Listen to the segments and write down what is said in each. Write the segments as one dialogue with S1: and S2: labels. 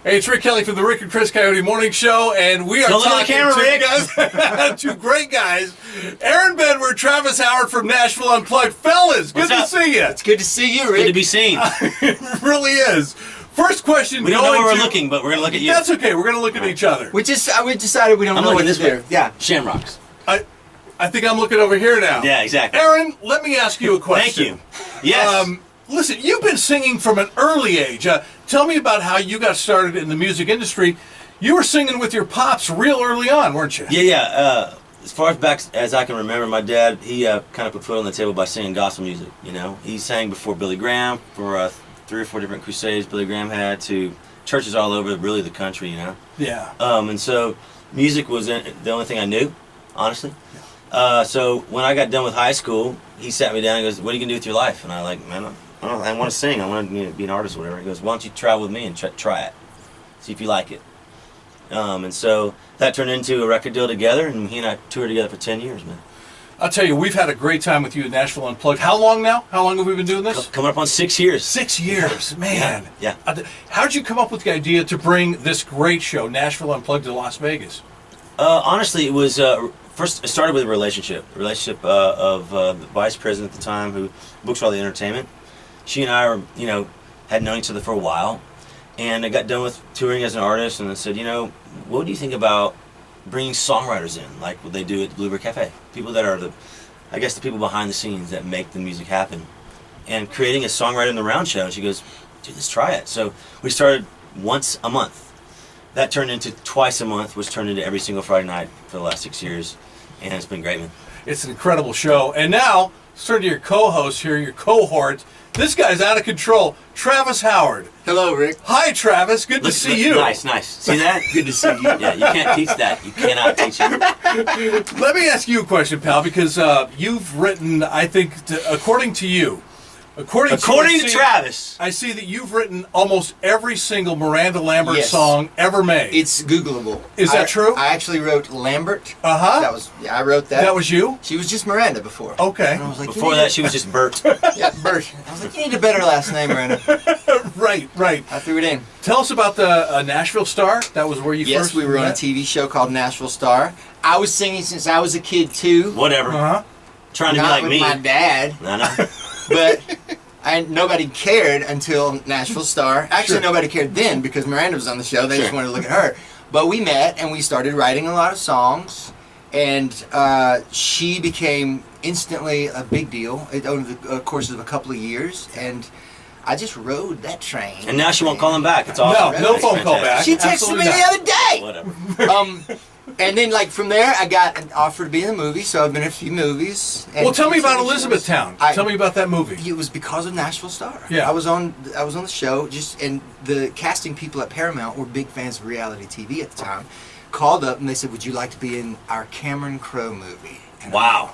S1: Hey, it's Rick Kelly from the Rick and Kris Coyote Morning Show, and we are talking to two great guys, Benward and Travis Howard from Nashville Unplugged. Fellas, good to see you.
S2: It's good to see you, Rick.
S3: Good to be seen.
S1: It really is. First question.
S3: We don't know where we're looking, but we're going to look at you.
S1: That's okay. We're going to look at each other.
S2: We decided we don't know what to do. Yeah.
S3: Shamrocks.
S1: I think I'm looking over here now.
S3: Yeah, exactly.
S1: Aaron, let me ask you a question.
S3: Thank you. Yes.
S1: Listen, you've been singing from an early age. Tell me about how you got started in the music industry. You were singing with your pops real early on, weren't you?
S3: Yeah. As far back as I can remember, my dad, he kind of put foot on the table by singing gospel music, you know. He sang before Billy Graham for 3 or 4 different crusades Billy Graham had, to churches all over really the country, you know.
S1: Yeah.
S3: And so music was the only thing I knew, honestly. Yeah. So when I got done with high school, he sat me down and goes, "What are you going to do with your life?" And I I want to sing. I want to be an artist or whatever. He goes, "Why don't you travel with me and try it? See if you like it." And so that turned into a record deal together, and he and I toured together for 10 years, man.
S1: I'll tell you, we've had a great time with you at Nashville Unplugged. How long now? How long have we been doing this?
S3: Coming up on 6 years.
S1: 6 years, man.
S3: Yeah.
S1: How did you come up with the idea to bring this great show, Nashville Unplugged, to Las Vegas?
S3: Honestly, it was first. It started with a relationship of the vice president at the time who books all the entertainment. She and I had known each other for a while, and I got done with touring as an artist, and I said, what do you think about bringing songwriters in, like what they do at the Bluebird Cafe? People that are the people behind the scenes that make the music happen, and creating a songwriter in the round show. And she goes, "Dude, let's try it." So we started once a month. That turned into twice a month, which turned into every single Friday night for the last 6 years, and it's been great, man.
S1: It's an incredible show. And now, turn to your co-host here, your cohort. This guy's out of control, Travis Howard.
S2: Hello, Rick.
S1: Hi, Travis. Good to see you.
S3: Nice. See that?
S2: Good to see you.
S3: Yeah, you can't teach that. You cannot teach it.
S1: Let me ask you a question, pal, because you've written, I think, according to you, According
S3: to Travis,
S1: I see that you've written almost every single Miranda Lambert song ever made.
S2: It's Googleable.
S1: Is that true?
S2: I actually wrote Lambert.
S1: Uh-huh.
S2: I wrote that.
S1: That was you?
S2: She was just Miranda before.
S1: Okay.
S2: And I was like,
S3: before that, she was just Bert.
S2: Yeah, Bert. I was like, you need a better last name, Miranda.
S1: Right.
S2: I threw it in.
S1: Tell us about the Nashville Star. That was where you first
S2: Yes, we were on a TV show called Nashville Star. I was singing since I was a kid, too.
S3: Whatever.
S1: Uh-huh.
S3: Trying to be like me.
S2: Not with my dad.
S3: I know.
S2: But nobody cared until Nashville Star. Actually, nobody cared then because Miranda was on the show. They just wanted to look at her. But we met and we started writing a lot of songs. And she became instantly a big deal over the course of a couple of years. And I just rode that train.
S3: And now she won't call him back. It's awesome.
S1: No phone call back.
S2: She texted me the other day.
S3: Whatever.
S2: And then, from there, I got an offer to be in a movie, so I've been in a few movies.
S1: Well, tell me about Elizabethtown. Tell me about that movie.
S2: It was because of Nashville Star.
S1: Yeah.
S2: I was on the show, and the casting people at Paramount were big fans of reality TV at the time. Called up and they said, "Would you like to be in our Cameron Crowe movie?" And
S3: wow.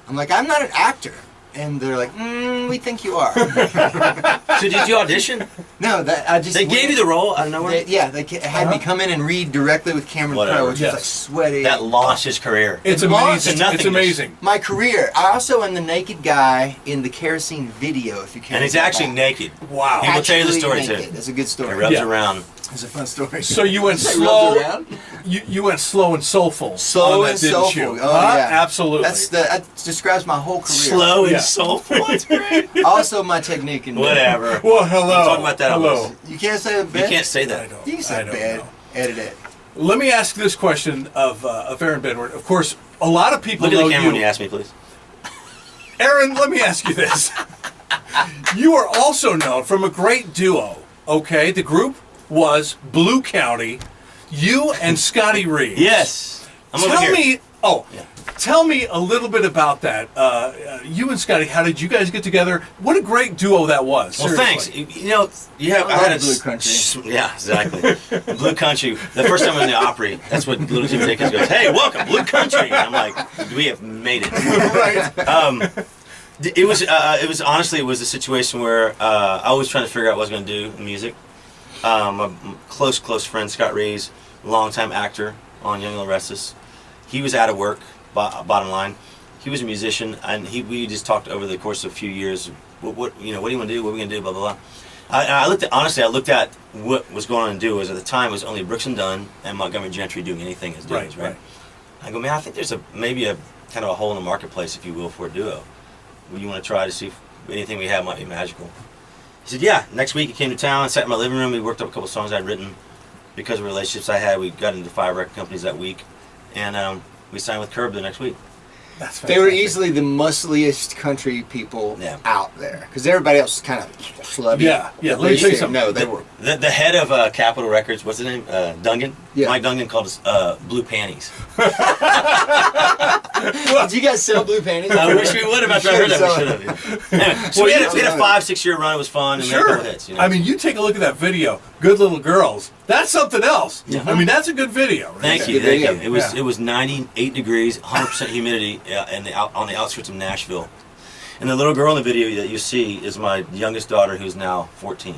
S2: I'm like, "I'm not an actor." And they're like, "We think you are."
S3: So did you audition?
S2: No,
S3: They gave you the role out of nowhere?
S2: They had me come in and read directly with Cameron Crowe, which was sweaty.
S3: That launched his career.
S1: It's amazing. It's amazing.
S2: My career. I also am the naked guy in the kerosene video, if you can.
S3: And he's actually naked.
S1: Wow.
S3: He will tell you the story,
S2: naked.
S3: too.
S2: It's a good story.
S3: He rubs around.
S2: It's a fun story.
S1: So you went slow. You went slow and soulful.
S2: Slow and soulful.
S1: You?
S2: Oh yeah,
S1: absolutely.
S2: That describes my whole career.
S3: Slow and soulful. That's great.
S2: Also, my technique and
S3: whatever.
S1: Well, hello.
S3: We'll talk about that.
S1: Hello.
S2: You can't say bad.
S3: You can't say that.
S2: You can say bad. Edit it.
S1: Let me ask this question of Aaron Benward. Of course, a lot of people
S3: look
S1: know
S3: at the camera
S1: you.
S3: when you ask me, please.
S1: Aaron, let me ask you this. You are also known from a great duo. Okay, the group was Blue County. You and Scotty Reeves.
S3: Yes.
S1: Tell me a little bit about that. You and Scotty, how did you guys get together? What a great duo that was.
S3: Well,
S1: seriously.
S3: thanks. I had
S2: Blue Country.
S3: Yeah, exactly. Blue Country. The first time in the Opry, that's what Little Jimmy Dickens goes, "Hey, welcome, Blue Country." And I'm like, we have made it.
S1: Right.
S3: It was honestly a situation where I was trying to figure out what I was going to do in music. My close friend Scott Reeves, longtime actor on Young and the Restless, he was out of work. Bottom line, he was a musician, and we just talked over the course of a few years. What do you want to do? What are we going to do? Blah blah blah. I looked at what was going on in duos at the time. It was only Brooks and Dunn and Montgomery Gentry doing anything as duos, right? I go, man, I think there's maybe a kind of a hole in the marketplace, if you will, for a duo. You want to try to see if anything we have might be magical? He said, yeah. Next week he came to town, sat in my living room. We worked up a couple songs I'd written because of relationships I had. We got into 5 record companies that week, and we signed with Curb the next week.
S2: That's fantastic. They were easily the muscliest country people out there, because everybody else was kind of slubby.
S1: Yeah. Let me tell you something.
S2: No, they were.
S3: The head of Capitol Records, what's his name? Dungan?
S2: Yeah.
S3: Mike Dungan called us blue panties.
S2: Did you guys sell blue panties?
S3: I wish we would have. After I heard that, we should have. Anyway, so we had a 5-6 year run. It was fun. And
S1: sure.
S3: made a couple hits, you know?
S1: I mean, you take a look at that video, Good Little Girls. That's something else.
S3: Yeah.
S1: I mean, that's a good video. Right?
S3: Thank you. It was 98 degrees, 100% humidity on the outskirts of Nashville. And the little girl in the video that you see is my youngest daughter, who's now 14.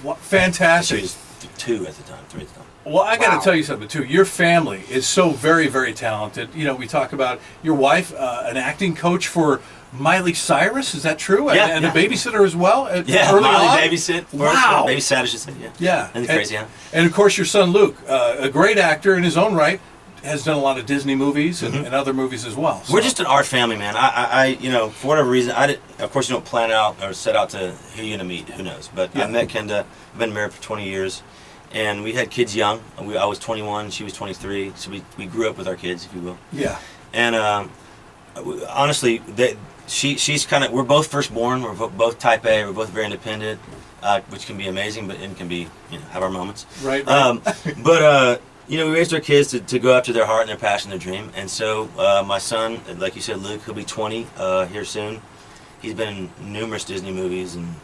S1: What? Fantastic.
S3: She was 2 at the time, 3 at the time.
S1: Well, I got to tell you something, too. Your family is so very, very talented. You know, we talk about your wife, an acting coach for Miley Cyrus. Is that true?
S3: Yeah.
S1: And a babysitter as well?
S3: Yeah,
S1: early
S3: Miley
S1: on?
S3: babysit.
S1: Wow.
S3: Babysat, I should say, yeah.
S1: Yeah.
S3: And crazy, huh?
S1: And, of course, your son, Luke, a great actor in his own right, has done a lot of Disney movies and other movies as well. So.
S3: We're just an art family, man. I you know, for whatever reason, of course, you don't plan out or set out to who you're going to meet. Who knows? But I met Kenda. I've been married for 20 years. And we had kids young. I was 21, she was 23, so we grew up with our kids, if you will.
S1: Yeah.
S3: And honestly, she's kind of, we're both firstborn, we're both type A, we're both very independent, which can be amazing, but it can be, you know, have our moments.
S1: Right.
S3: But you know, we raised our kids to go after their heart and their passion, their dream. And so my son, like you said, Luke, he'll be 20 here soon. He's been in numerous Disney movies and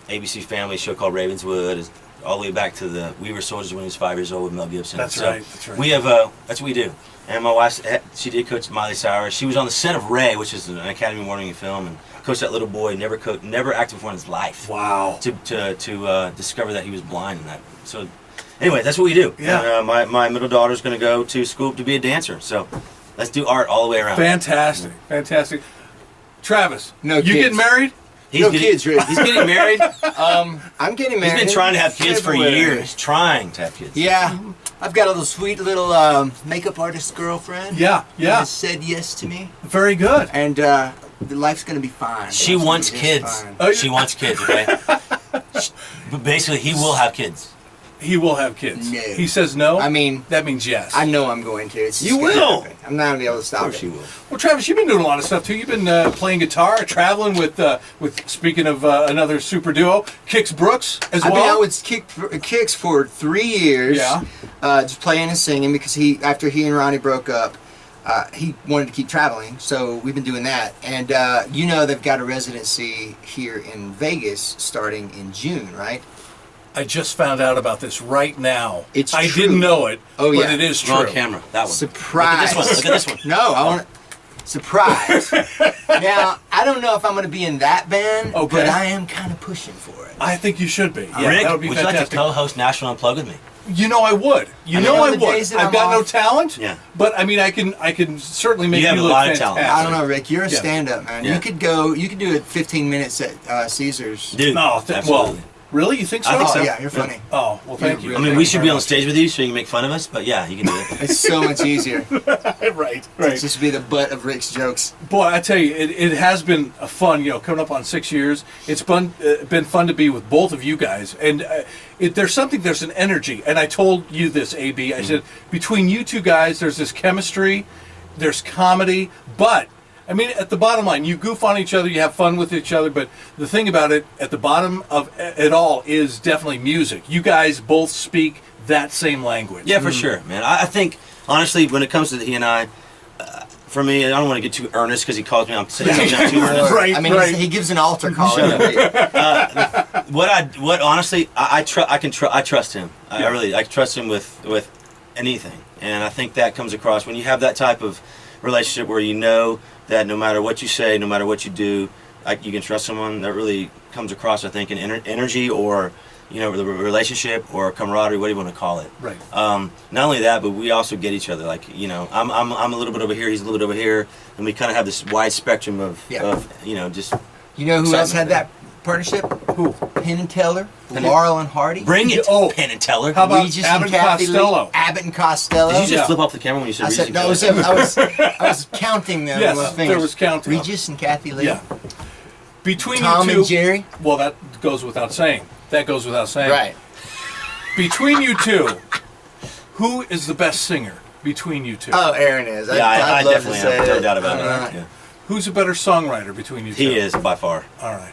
S3: ABC Family show called Ravenswood, all the way back to the We Were Soldiers when he was 5 years old with Mel Gibson.
S1: That's right.
S3: We have that's what we do. And my wife, she did coach Miley Cyrus. She was on the set of Ray, which is an Academy Award-winning film, and coached that little boy. Never acted before in his life.
S1: Wow.
S3: To discover that he was blind in that. So anyway, that's what we do.
S1: Yeah.
S3: And, my middle daughter's going to go to school to be a dancer. So let's do art all the way around.
S1: Fantastic. Travis,
S2: no
S1: you
S2: kids.
S1: Getting married?
S2: Kids, Rick.
S3: He's getting married.
S2: I'm getting married.
S3: He's been trying to have kids for years. Trying to have kids.
S2: Yeah. I've got a little sweet little makeup artist girlfriend.
S1: Yeah.
S2: Who has said yes to me.
S1: Very good.
S2: And life's going to be fine.
S3: She wants kids. She wants kids, okay? But basically, he will have kids.
S1: He will have kids.
S2: No.
S1: He says no?
S2: I mean,
S1: that means yes.
S2: I know I'm going to. It's
S3: you will.
S2: I'm not going to be able to stop it.
S3: Of course you will.
S1: Well, Travis, you've been doing a lot of stuff, too. You've been playing guitar, traveling with speaking of another super duo, Kix Brooks as well.
S2: I've been out with Kix for 3 years.
S1: Yeah.
S2: Just playing and singing because after he and Ronnie broke up, he wanted to keep traveling, so we've been doing that. And you know they've got a residency here in Vegas starting in June, right?
S1: I just found out about this right now.
S2: It's
S1: I
S2: true.
S1: didn't know it,
S2: but
S1: it is true.
S3: Wrong camera. That one.
S2: Surprise.
S3: Look at this one.
S2: No, I want surprise. Now, I don't know if I'm going to be in that band, but I am kind of pushing for it.
S1: I think you should be. Yeah,
S3: Rick,
S1: that would be
S3: would
S1: fantastic.
S3: you like to co-host Nashville Unplugged with me?
S1: You know I would. I would. I've got no talent.
S3: Yeah.
S1: But I mean, I can certainly make you
S3: have a
S1: look
S3: lot of
S1: fantastic.
S3: talent.
S2: I don't know, Rick. You're a stand-up man.
S3: Yeah.
S2: You could do it 15 minutes at Caesars.
S3: Dude,
S1: No,
S3: absolutely.
S1: well, really? You think so?
S3: I think so.
S2: Yeah, you're funny.
S1: Oh, well, thank you.
S3: I mean, we should be on stage with you so you can make fun of us, but yeah, you can do it.
S2: It's so much easier.
S1: right.
S2: Just be the butt of Rick's jokes.
S1: Boy, I tell you, it has been a fun, coming up on 6 years. It's been fun to be with both of you guys. And there's an energy. And I told you this, AB. I said, between you two guys, there's this chemistry, there's comedy, but I mean, at the bottom line, you goof on each other, you have fun with each other, but the thing about it, at the bottom of it all, is definitely music. You guys both speak that same language.
S3: Yeah, for sure, man. I think, honestly, when it comes to he and I, for me, I don't want to get too earnest because he calls me, I'm saying something not too earnest.
S1: Right,
S2: I mean,
S1: right.
S2: he gives an altar call.
S3: Honestly, I trust him. I trust him with anything. And I think that comes across when you have that type of relationship where you know that no matter what you say, no matter what you do, you can trust someone. That really comes across, I think, in energy or the relationship or camaraderie, what do you want to call it?
S1: Right.
S3: Not only that, but we also get each other. Like I'm a little bit over here, he's a little bit over here, and we kind of have this wide spectrum of just.
S2: You know who else had that partnership?
S1: Who?
S2: Penn and Teller, Laurel and Hardy.
S3: Bring it,
S1: Oh.
S3: Penn and Teller.
S1: How about
S2: Regis
S1: Abbott
S2: and Kathy
S1: Costello?
S2: Lee. Abbott and Costello.
S3: Did you just
S1: Yeah.
S3: flip off the camera when you said
S2: I
S3: Regis
S2: said
S3: and
S2: no.
S3: Kelly?
S2: I was counting them
S1: Yes,
S2: with my
S1: there
S2: fingers.
S1: was counting.
S2: Regis and Kathy Lee.
S1: Yeah. Between
S2: Tom
S1: you two,
S2: and Jerry.
S1: well, that goes without saying. That goes without saying.
S2: Right.
S1: Between you two, who is the best singer? Between you two,
S2: Oh, Aaron is.
S3: Yeah, I
S2: I'd love
S3: definitely
S2: to say
S3: am. No
S2: it.
S3: doubt about it.
S2: Uh,
S3: Yeah.
S1: who's a better songwriter between you two?
S3: He is, by far.
S1: All right.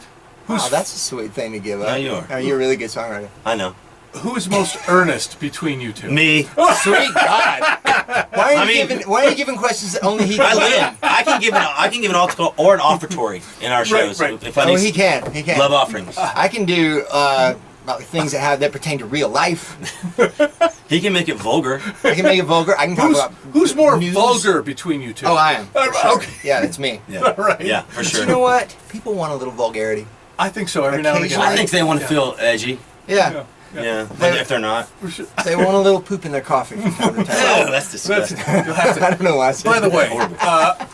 S2: Wow,
S1: Who's
S2: that's a sweet thing to give up.
S3: No, you are.
S2: Oh, you're a really good songwriter.
S3: I know.
S1: who is most earnest between you two?
S3: Me.
S2: Sweet God. Why are you giving questions that only he
S3: I
S2: can
S3: live.
S2: win?
S3: I can give an altar or an offertory in our shows.
S1: right.
S3: If I
S2: Oh,
S3: need
S2: he can. He can.
S3: love offerings.
S2: I can do things that pertain to real life.
S3: He can make it vulgar.
S2: I can make it vulgar. I can talk about
S1: Who's more
S2: news.
S1: vulgar between you two?
S2: Oh, I am. For sure.
S1: Okay.
S2: Yeah, that's me.
S3: Yeah,
S1: Right.
S3: yeah, for
S2: But
S3: sure.
S2: you know what? People want a little vulgarity.
S1: I think so. Every now and again.
S3: I think they want to
S1: Yeah.
S3: feel edgy.
S2: Yeah.
S3: Yeah, but if they're not,
S2: They want a little poop in their coffee from time to time.
S3: oh, that's
S1: That's,
S3: disgusting.
S1: you'll have to-
S2: I don't know why I said
S1: By the
S2: that.
S1: way,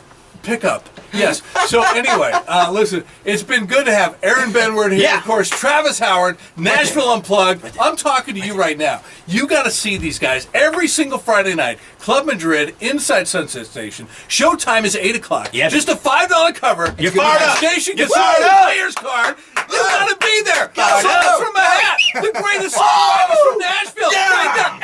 S1: pickup. Yes. So anyway, listen, it's been good to have Aaron Benward here.
S3: Yeah.
S1: Of course, Travis Howard, Nashville Unplugged. I'm talking to you right now. You got to see these guys every single Friday night. Club Madrid, inside Sunset Station. Showtime is 8 o'clock.
S3: Yeah.
S1: Just a $5 cover.
S3: You're fired up.
S1: Station
S3: You're
S1: gets a
S3: fired up.
S1: player's card. You got to be there.
S2: Gotta
S1: Songs
S2: go.
S1: from a hat. The greatest songwriters from Nashville.
S3: Yeah.
S1: Right there.